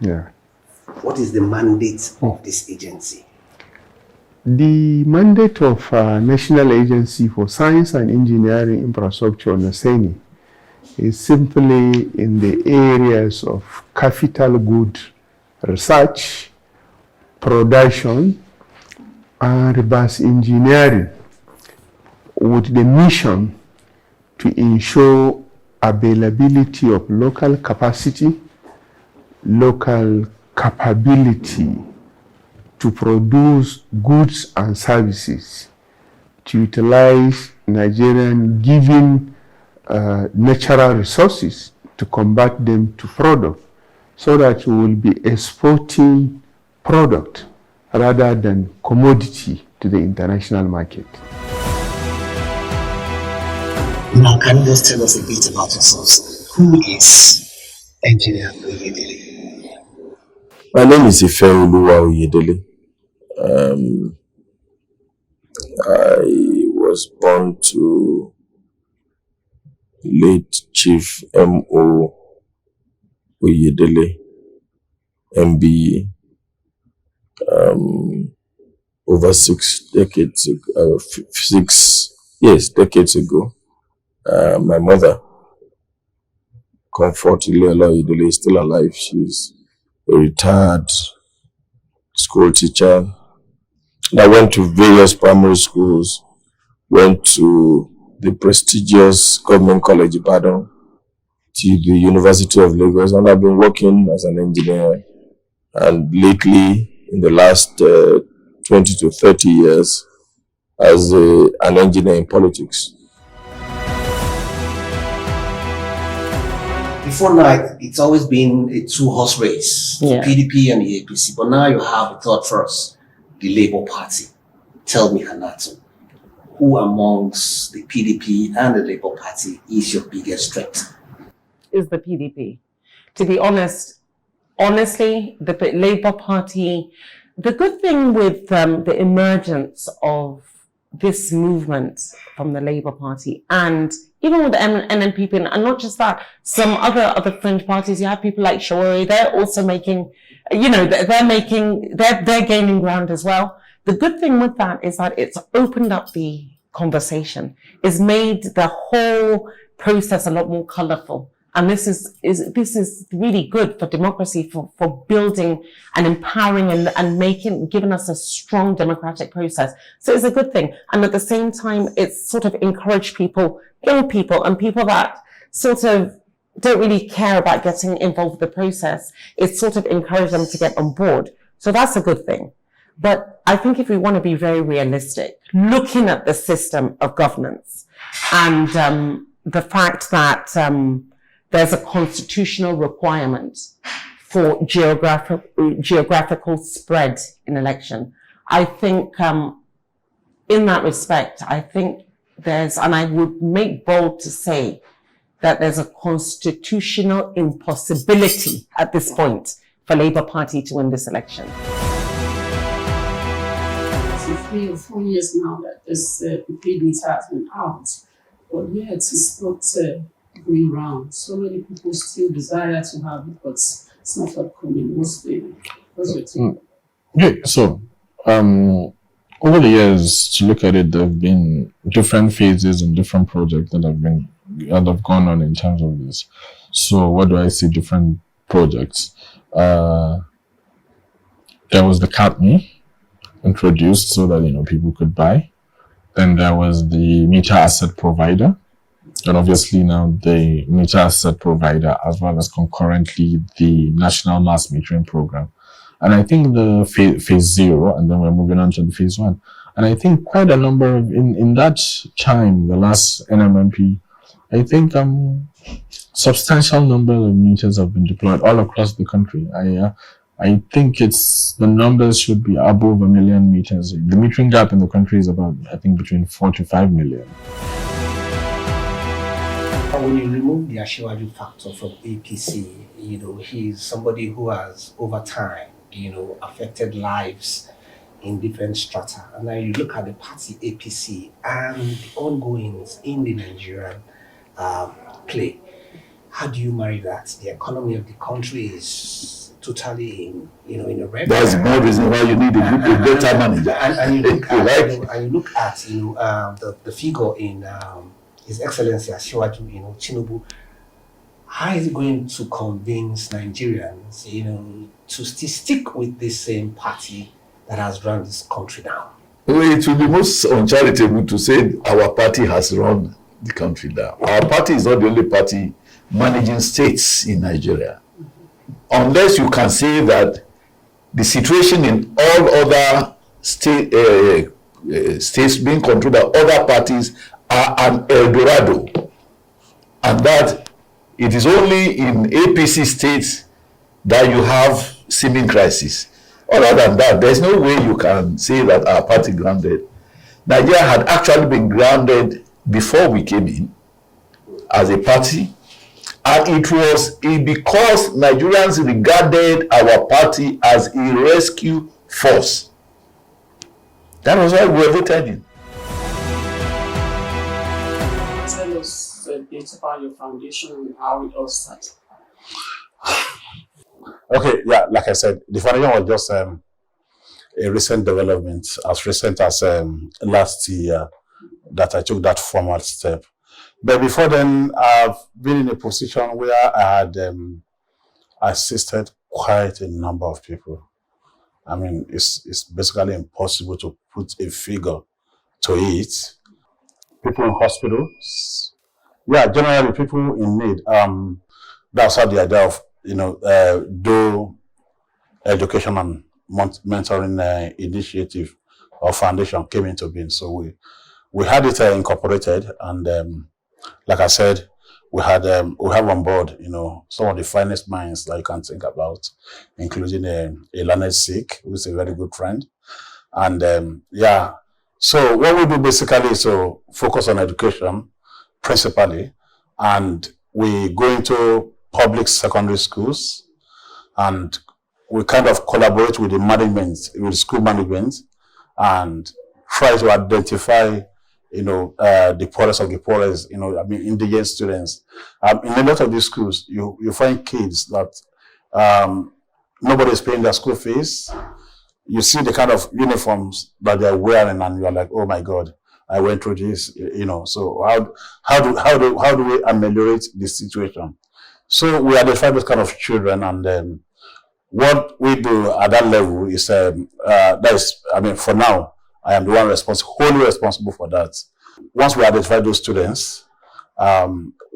Yeah. What is the mandate of this agency? The mandate of National Agency for Science and Engineering Infrastructure, NASENI, is simply in the areas of capital good research, production, and reverse engineering, with the mission to ensure availability of local capacity, local capability to produce goods and services, to utilize Nigerian given natural resources to convert them to product, so that we will be exporting product rather than commodity to the international market. Now, can you just tell us a bit about yourselves? Who is Engineer Oyedele? My name is Ifeoluwa Oyedele. I was born to late Chief M.O. Oyedele, MBE, over 6 decades ago, 6 decades ago. My mother, Comfort Ileola Oyedele, is still alive. She's a retired school teacher. I went to various primary schools, went to the prestigious Government College Ibadan, to the University of Lagos, and I've been working as an engineer. And lately, in the last 20 to 30 years, as an engineer in politics. Before now, it's always been a two-horse race, the PDP and the APC. But now you have a third force, the Labour Party. Tell me, Hannatu, who amongst the PDP and the Labour Party is your biggest threat? Is the PDP. To be honest, honestly, the Labour Party, the good thing with the emergence of this movement from the Labour Party, and even with the NNPP, and not just that, some other fringe parties, you have people like Shawari, they're also making, they're gaining ground as well. The good thing with that is that it's opened up the conversation, it's made the whole process a lot more colourful. And this is really good for democracy, for building and empowering and giving us a strong democratic process. So it's a good thing. And at the same time, it's sort of encouraged people, young people and people that sort of don't really care about getting involved with the process. It's sort of encouraged them to get on board. So that's a good thing. But I think if we want to be very realistic, looking at the system of governance and the fact that there's a constitutional requirement for geographical spread in election. I think in that respect, I think and I would make bold to say that there's a constitutional impossibility at this point for Labour Party to win this election. It's 3 or 4 years now that this paid meter has been out, but yet it's not going round. So many people still desire to have it, but it's not upcoming. What's your take? Okay, so over the years, to look at it, there have been different phases and different projects that have gone on in terms of this. So what do I see? Different projects. There was the CAPME introduced so that people could buy. Then there was the meter asset provider. And obviously now the meter asset provider, as well as concurrently the national mass metering program. And I think the phase 0, and then we're moving on to the phase 1. And I think quite a number of, in that time, the last NMMP, I think substantial number of meters have been deployed all across the country. I think the numbers should be above 1 million meters. The metering gap in the country is about, I think, between 4 to 5 million. When you remove the Asiwaju factor from APC, he's somebody who has, over time, affected lives in different strata. And now you look at the party APC and the ongoings in the Nigerian play. How do you marry that? The economy of the country is totally in a red. That's one reason why you need a better manager. And you look at, Right? and you look at the figure in His Excellency Asiwaju, Tinubu. How is it going to convince Nigerians, to still stick with this same party that has run this country down? Well, it will be most uncharitable to say our party has run the country down. Our party is not the only party managing states in Nigeria. Unless you can say that the situation in all other states being controlled by other parties are an El Dorado, and that it is only in APC states that you have seeming crisis. Other than that, there's no way you can say that our party grounded. Nigeria had actually been grounded before we came in as a party, and it was because Nigerians regarded our party as a rescue force. That was why we were voted in. Tell us a bit about your foundation and how it all started. Okay, yeah, like I said, the foundation was just a recent development, as recent as last year that I took that formal step. But before then, I've been in a position where I had assisted quite a number of people. I mean, it's basically impossible to put a figure to it. People in hospitals, yeah, generally people in need. That's how the idea of do education and mentoring initiative or foundation came into being. So we had it incorporated, and like I said, we have on board some of the finest minds that you can think about, including Leonard Sick, who is a very good friend, and yeah. So what we do basically is to focus on education principally, and we go into public secondary schools, and we kind of collaborate with the management, with school management, and try to identify, the poorest of the poorest, indigent students. In a lot of these schools, you find kids that nobody is paying their school fees. You see the kind of uniforms that they're wearing, and you're like, oh my God, I went through this, So how do we ameliorate this situation? So we identify those kind of children, and what we do at that level is, for now, I am the one wholly responsible for that. Once we identify those students,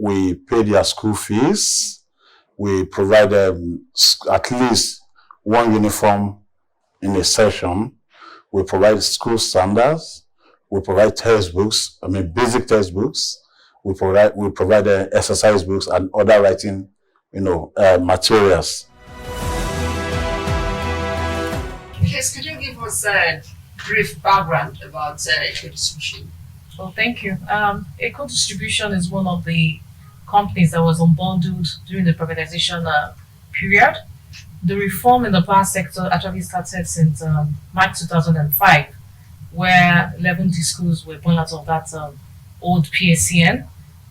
we pay their school fees. We provide them at least one uniform in a session. We provide school standards. We provide textbooks, basic textbooks. We provide exercise books and other writing, materials. Please, could you give us a brief background about eco-distribution? Well, thank you. Eco-distribution is one of the companies that was unbundled during the privatization period. The reform in the power sector actually started since March 2005, where 11 schools were born out of that old PSCN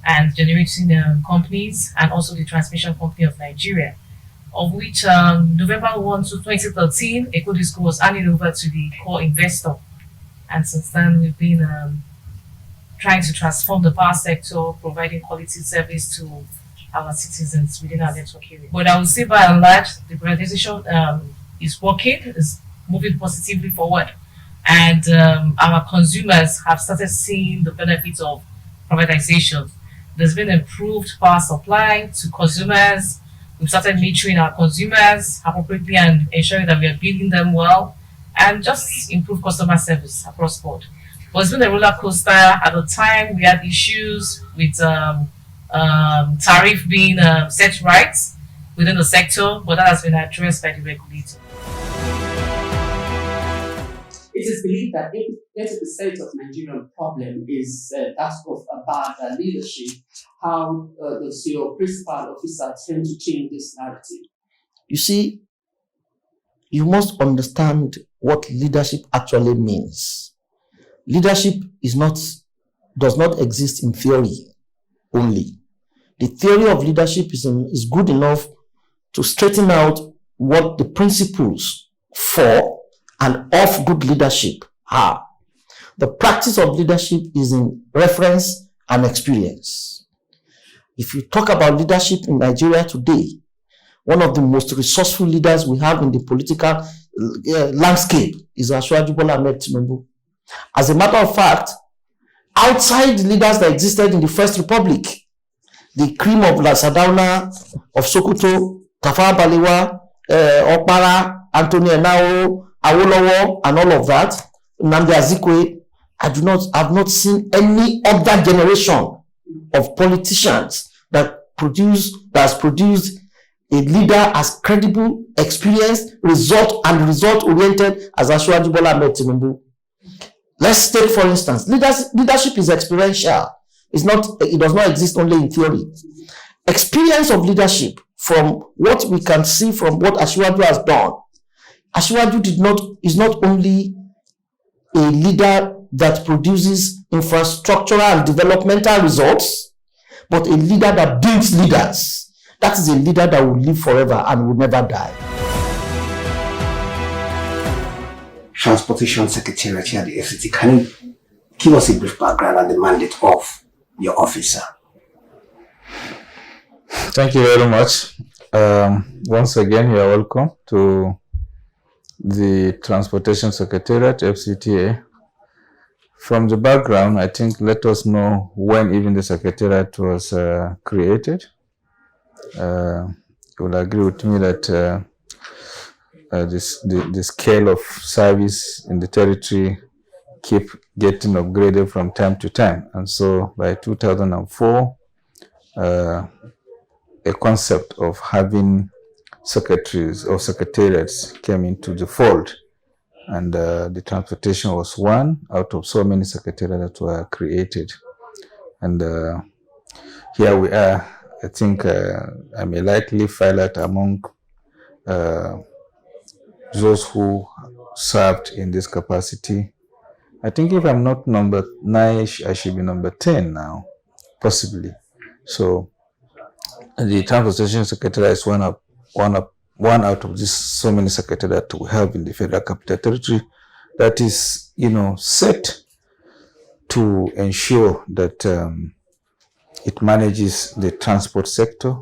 and generating companies, and also the Transmission Company of Nigeria, of which November 1 to 2013, Ecodisco was handed over to the core investor. And since then, we've been trying to transform the power sector, providing quality service to our citizens within our network area. But I would say by and large, the privatization is working, is moving positively forward. And our consumers have started seeing the benefits of privatization. There's been improved power supply to consumers. We've started metering our consumers appropriately and ensuring that we are billing them well, and just improve customer service across board. But it's been a roller coaster. At the time, we had issues with tariff being set right within the sector, but that has been addressed by the regulator. It is believed that 80% of Nigerian problem is that of bad leadership. How does your principal officer tend to change this narrative? You see, you must understand what leadership actually means. Leadership does not exist in theory only. The theory of leadership is good enough to straighten out what the principles for and of good leadership are. The practice of leadership is in reference and experience. If you talk about leadership in Nigeria today, one of the most resourceful leaders we have in the political landscape is Asiwaju Bola Ahmed Tinubu. As a matter of fact, outside leaders that existed in the First Republic, the cream of Sardauna, of Sokoto, Tafawa Balewa, Okpara, Anthony Enao, Awolowo, and all of that, Nnamdi Azikiwe, I've not seen any other generation of politicians that has produced a leader as credible, experienced, result-oriented as Asiwaju Bola Ahmed Tinubu. Let's take, for instance, leadership is experiential. It does not exist only in theory. Experience of leadership, from what we can see from what Asiwaju has done, Asiwaju is not only a leader that produces infrastructural and developmental results, but a leader that builds leaders. That is a leader that will live forever and will never die. Transportation Secretariat here at the FCT, can you give us a brief background and the mandate of your officer? Thank you very much. Once again, you are welcome to the Transportation Secretariat, FCTA. From the background, I think let us know when even the Secretariat was created. You will agree with me that the scale of service in the territory keep getting upgraded from time to time. And so by 2004, a concept of having secretaries or secretariats came into the fold. And the transportation was one out of so many secretariats that were created. And here we are. I think I may likely file out among those who served in this capacity. I think if I'm not number 9, I should be number 10 now, possibly. So the Transportation Secretariat is one out of these so many secretariats that we have in the Federal Capital Territory that is, set to ensure that it manages the transport sector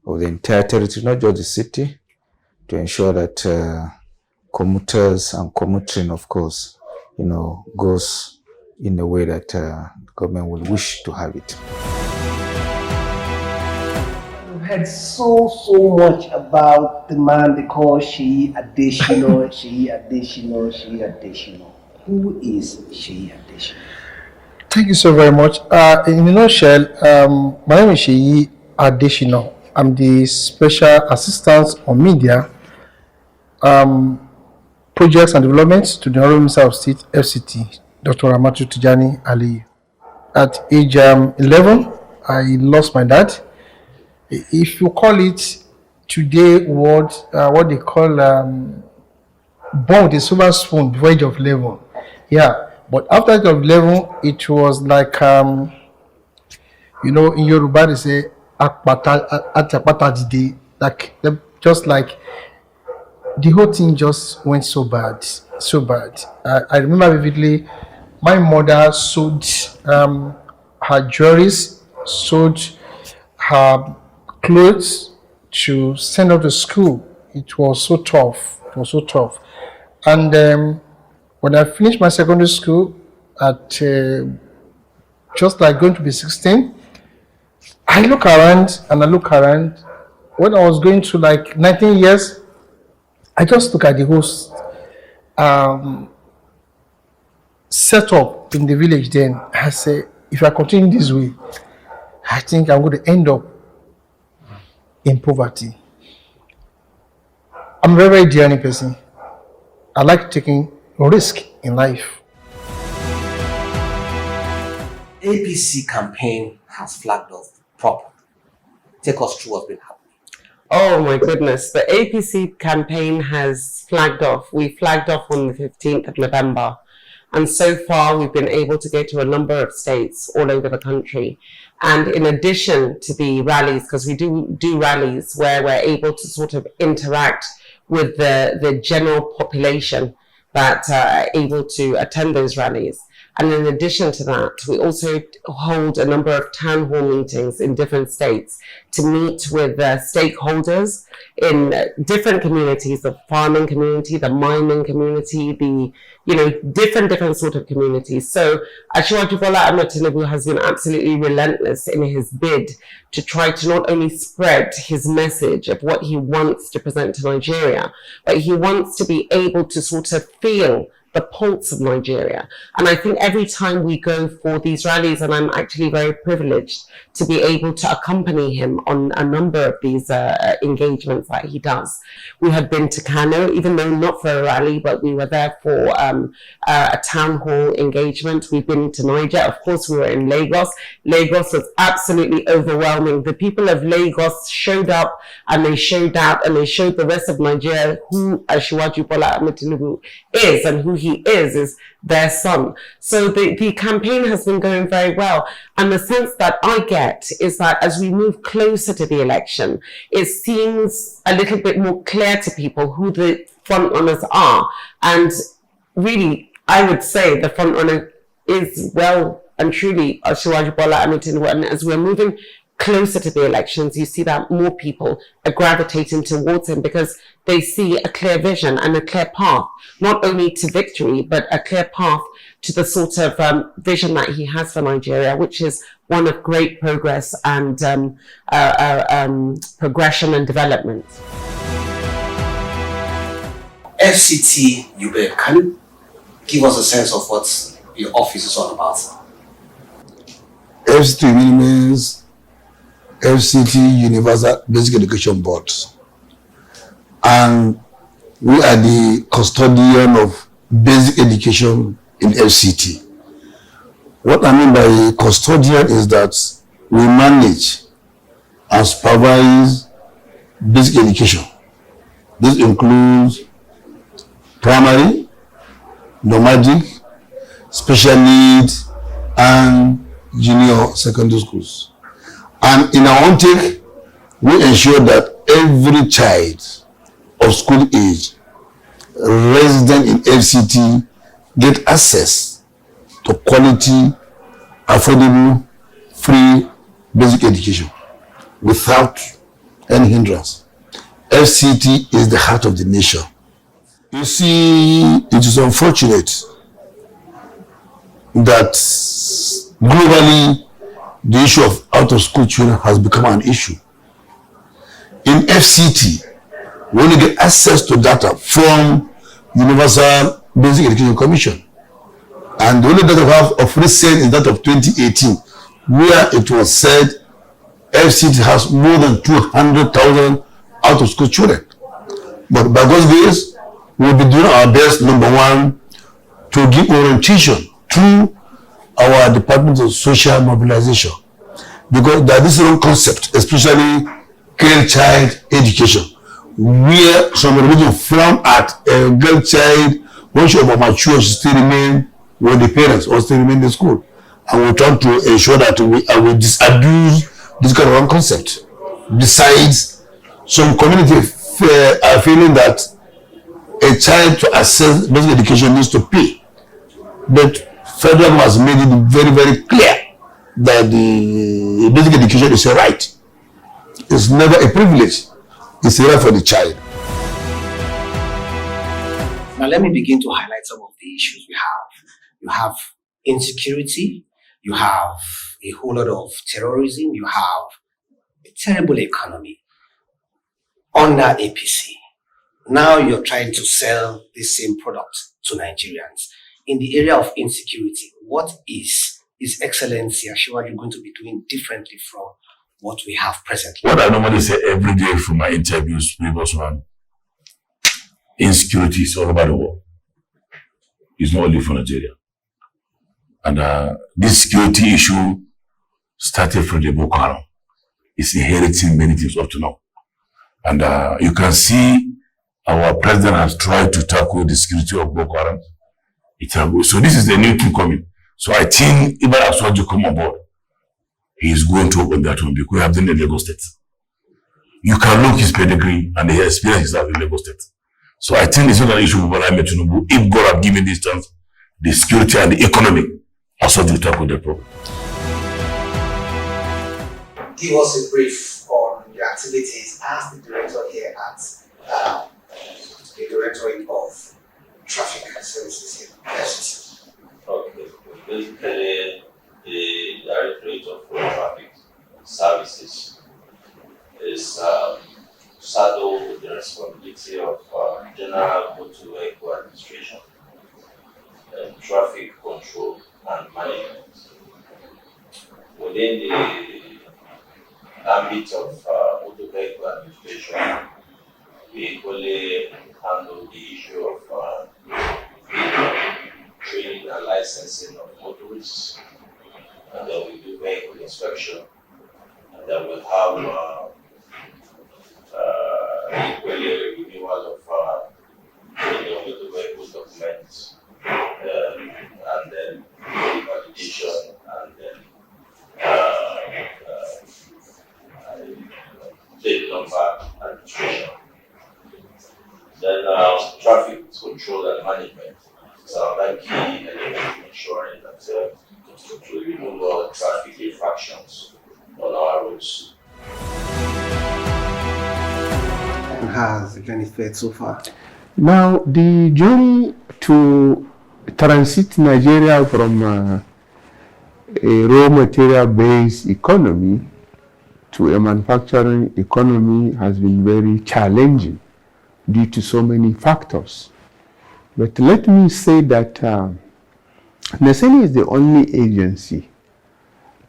of the entire territory, not just the city, to ensure that commuters and commuting, of course, goes in a way that the government will wish to have it. We've heard so much about the man they call Seyi Adesina, Seyi Adesina. Who is Seyi Adesina? Thank you so very much. In a nutshell, my name is Seyi Adesina. I'm the Special Assistant on Media, Projects and Developments to the Honorable Minister of State, FCT, Dr. Ramatu Tijani Aliyu. At age 11, I lost my dad. If you call it today, what they call born with a silver spoon before age of 11. Yeah. But after age of 11, it was like, in Yoruba they say, just like the whole thing just went so bad. I remember vividly, my mother sold her jewelries, sold her clothes to send her to school. It was so tough. And when I finished my secondary school at just like going to be 16, I look around. When I was going to like 19 years, I just look at the whole setup in the village then. I say, if I continue this way, I think I'm going to end up in poverty. I'm a very, very daring person. I like taking risk in life. APC campaign has flagged off proper. Take us through what's been happening. Oh my goodness, the APC campaign has flagged off. We flagged off on the 15th of November. And so far, we've been able to go to a number of states all over the country. And in addition to the rallies, because we do rallies where we're able to sort of interact with the general population that are able to attend those rallies. And in addition to that, we also hold a number of town hall meetings in different states to meet with stakeholders in different communities, the farming community, the mining community, the different sort of communities. So Asiwaju Bola Ahmed Tinubu has been absolutely relentless in his bid to try to not only spread his message of what he wants to present to Nigeria, but he wants to be able to sort of feel the pulse of Nigeria. And I think every time we go for these rallies, and I'm actually very privileged to be able to accompany him on a number of these engagements that he does. We had been to Kano, even though not for a rally, but we were there for a town hall engagement. We've been to Niger. Of course, we were in Lagos. Lagos was absolutely overwhelming. The people of Lagos showed up and they showed out and they showed the rest of Nigeria who Asiwaju Bola Ahmed Tinubu is, and who he is their son. So the campaign has been going very well. And the sense that I get is that as we move closer to the election, it seems a little bit more clear to people who the front runners are. And really, I would say the front runner is well and truly Asiwaju Bola Ahmed Tinubu. And as we're moving closer to the elections, you see that more people are gravitating towards him because they see a clear vision and a clear path, not only to victory, but a clear path to the sort of vision that he has for Nigeria, which is one of great progress and progression and development. FCT Ube, can you give us a sense of what your office is all about? FCT means FCT Universal Basic Education Board, and we are the custodian of basic education in FCT. What I mean by custodian is that we manage and supervise basic education. This includes primary, nomadic, special needs, and junior secondary schools. And in our own take, we ensure that every child of school age resident in FCT get access to quality, affordable, free basic education without any hindrance. FCT is the heart of the nation. You see, it is unfortunate that globally the issue of out-of-school children has become an issue. In FCT, we only get access to data from Universal Basic Education Commission. And the only data we have of recent is that of 2018, where it was said FCT has more than 200,000 out-of-school children. But by God's grace, we'll be doing our best, number one, to give orientation through our Department of Social Mobilization, because that is wrong concept, especially girl child education, where some religion frown at a girl child when she is mature, she still remain with the parents or still remain in the school, and we try to ensure that we disabuse this kind of wrong concept. Besides, some communities are feeling that a child to access basic education needs to pay, but federal has made it very, very clear that the basic education is a right. It's never a privilege. It's a right for the child. Now let me begin to highlight some of the issues we have. You have insecurity, you have a whole lot of terrorism, you have a terrible economy under APC. Now you're trying to sell the same product to Nigerians. In the area of insecurity, what is His Excellency Asiwaju going to be doing differently from what we have presently? What I normally say every day from my interviews, previous one, insecurity is all over the world. It's not only for Nigeria. And this security issue started from the Boko Haram. It's inheriting many things up to now. And you can see our president has tried to tackle the security of Boko Haram. So this is the new thing coming. So I think even as Asiwaju come on board, he is going to open that one because we have done in Lagos State. You can look his pedigree and the experience he has in Lagos State. So I think it's not an issue with Bola Ahmed Tinubu. If God have given this chance, the security and the economy are subject to tackle the problem. Give us a brief on your activities as the director here at the Directorate of Traffic Services here. Yes. Okay. Basically, the Directorate of Traffic Services is saddled with the responsibility of General Motor Vehicle Administration, traffic control and management. Within the ambit of Motor Vehicle Administration, we equally handle the issue of training and licensing of motorists, and then we do vehicle inspection, and then we'll have equally renewal of motor vehicle documents, and then validation, and then plate number administration. Then traffic control and management is another key element in ensuring that we remove all traffic infractions on our roads. And how has the journey fared so far? Now, the journey to transit Nigeria from a raw material based economy to a manufacturing economy has been very challenging due to so many factors. But let me say that NESENI is the only agency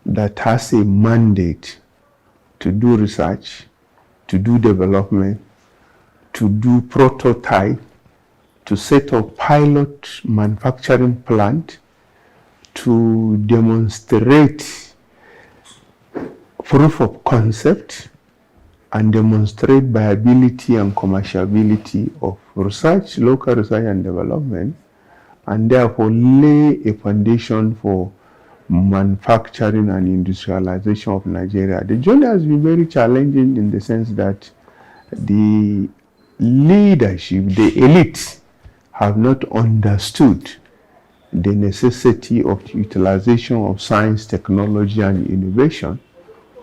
that has a mandate to do research, to do development, to do prototype, to set up pilot manufacturing plant, to demonstrate proof of concept and demonstrate viability and commerciality of research, local research and development, and therefore lay a foundation for manufacturing and industrialization of Nigeria. The journey has been very challenging in the sense that the leadership, the elite, have not understood the necessity of utilization of science, technology, and innovation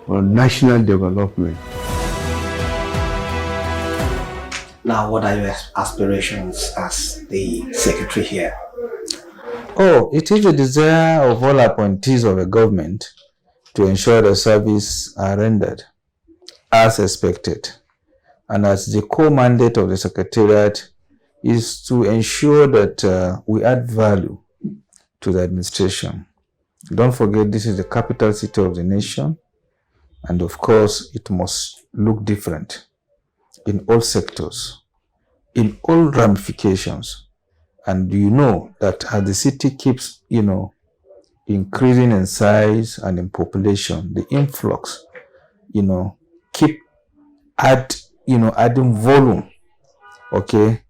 for national development. Now, what are your aspirations as the secretary here? Oh, it is the desire of all appointees of a government to ensure the service are rendered as expected. And as the core mandate of the Secretariat is to ensure that we add value to the administration. Don't forget, this is the capital city of the nation, and of course, it must look different in all sectors, in all ramifications. And you know that as the city keeps, increasing in size and in population, the influx, keep adding volume, okay,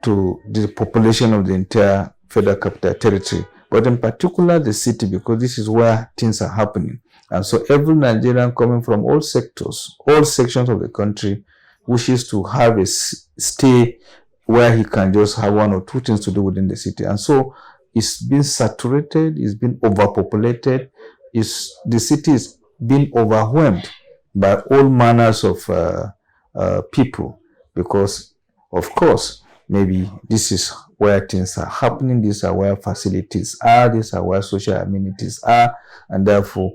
to the population of the entire Federal Capital Territory, but in particular the city, because this is where things are happening. And so every Nigerian coming from all sectors, all sections of the country, wishes to have a stay where he can just have one or two things to do within the city. And so it's been saturated, it's been overpopulated, the city is being overwhelmed by all manners of people, because of course, maybe this is where things are happening, these are where facilities are, these are where social amenities are, and therefore,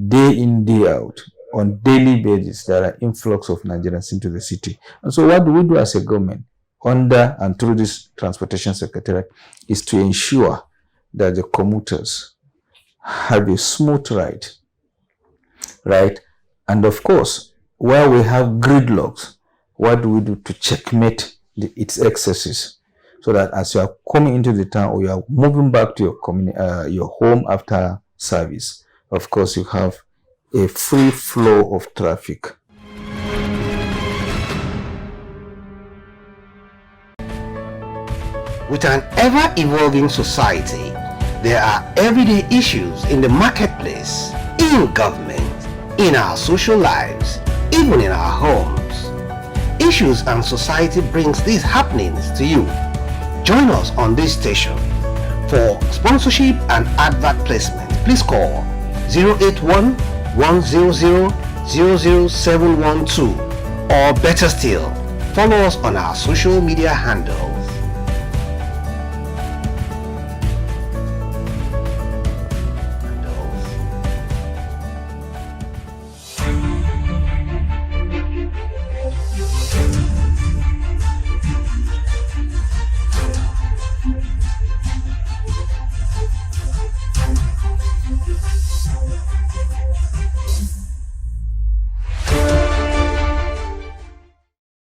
day in, day out, on daily basis, there are influx of Nigerians into the city. And so what do we do as a government, under and through this Transportation Secretariat, is to ensure that the commuters have a smooth ride, right? And of course, where we have gridlocks, what do we do to checkmate its excesses, so that as you are coming into the town or you are moving back to your home after service, of course you have a free flow of traffic. With an ever-evolving society, there are everyday issues in the marketplace, in government, in our social lives, even in our homes. issues and society brings these happenings to you. Join us on this station. For sponsorship and advert placement, please call 081 100 00712, or better still, follow us on our social media handle